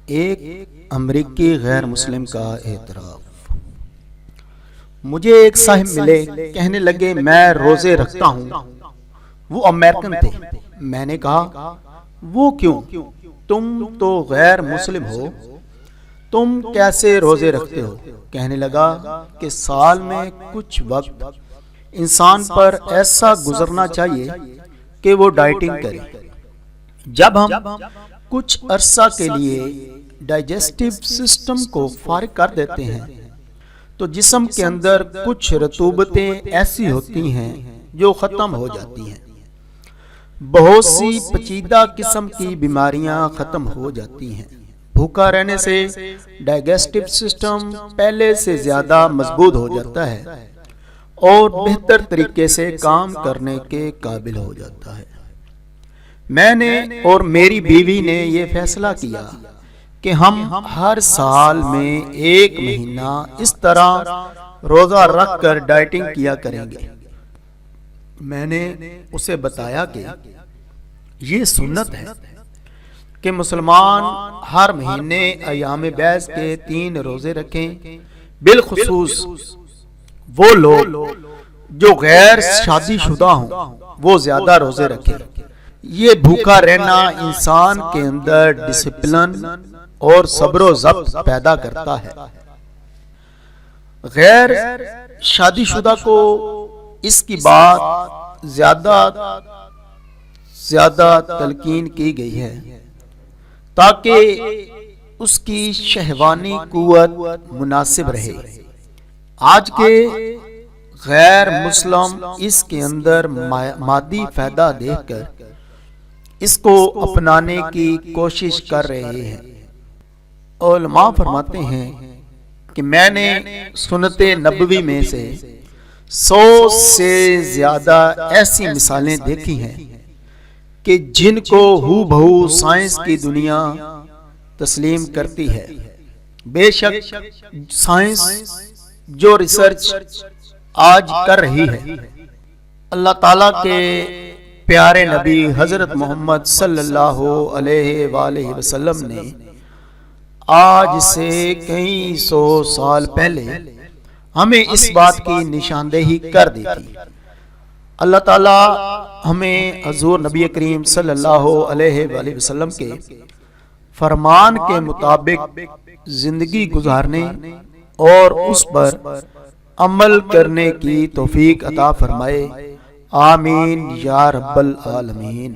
ایک امریکی غیر مسلم کا اعتراف۔ مجھے ایک صاحب ملے، کہنے لگے میں روزے رکھتا ہوں۔ وہ امریکن تھے۔ میں نے کہا وہ کیوں؟ تم تو غیر مسلم ہو، تم کیسے روزے رکھتے ہو؟ کہنے لگا کہ سال میں کچھ وقت انسان پر ایسا گزرنا چاہیے کہ وہ ڈائٹنگ کرے۔ جب ہم کچھ عرصہ کے لیے ڈائجسٹو سسٹم کو فارغ کر دیتے ہیں تو جسم کے اندر کچھ رطوبتیں ایسی ہوتی ہیں جو ختم ہو جاتی ہیں۔ بہت سی پیچیدہ قسم کی بیماریاں ختم ہو جاتی ہیں۔ بھوکا رہنے سے ڈائجسٹو سسٹم پہلے سے زیادہ مضبوط ہو جاتا ہے اور بہتر طریقے سے کام کرنے کے قابل ہو جاتا ہے۔ میں نے اور میری بیوی نے یہ فیصلہ کیا کہ ہم ہر سال میں 1 مہینہ اس طرح روزہ رکھ کر ڈائٹنگ کیا کریں گے۔ میں نے اسے بتایا کہ یہ سنت ہے کہ مسلمان ہر مہینے ایام بیض کے 3 روزے رکھیں، بالخصوص وہ لوگ جو غیر شادی شدہ ہوں وہ زیادہ روزے رکھیں۔ یہ بھوکا رہنا انسان کے اندر ڈسپلن اور صبر و ضبط پیدا کرتا ہے۔ غیر شادی شدہ کو اس کی بات زیادہ تلقین کی گئی ہے تاکہ اس کی شہوانی قوت مناسب رہے۔ آج کے غیر مسلم اس کے اندر مادی فائدہ دیکھ کر اس کو اپنانے کی کوشش کر رہے ہیں۔ علماء فرماتے ہیں کہ میں نے سنت نبوی میں سے 100 سے زیادہ ایسی مثالیں دیکھی ہیں کہ جن کو ہو بہو سائنس کی دنیا تسلیم کرتی ہے۔ بے شک سائنس جو ریسرچ آج کر رہی ہے، اللہ تعالیٰ کے پیارے نبی حضرت محمد صلی اللہ علیہ وآلہ وسلم نے آج سے کئی 100 سال پہلے ہمیں اس بات کی نشاندہی کر دی تھی۔ اللہ تعالیٰ ہمیں حضور نبی کریم صلی اللہ علیہ وآلہ وسلم کے فرمان کے مطابق زندگی گزارنے اور اس پر عمل کرنے کی توفیق عطا فرمائے۔ آمین یا رب العالمین۔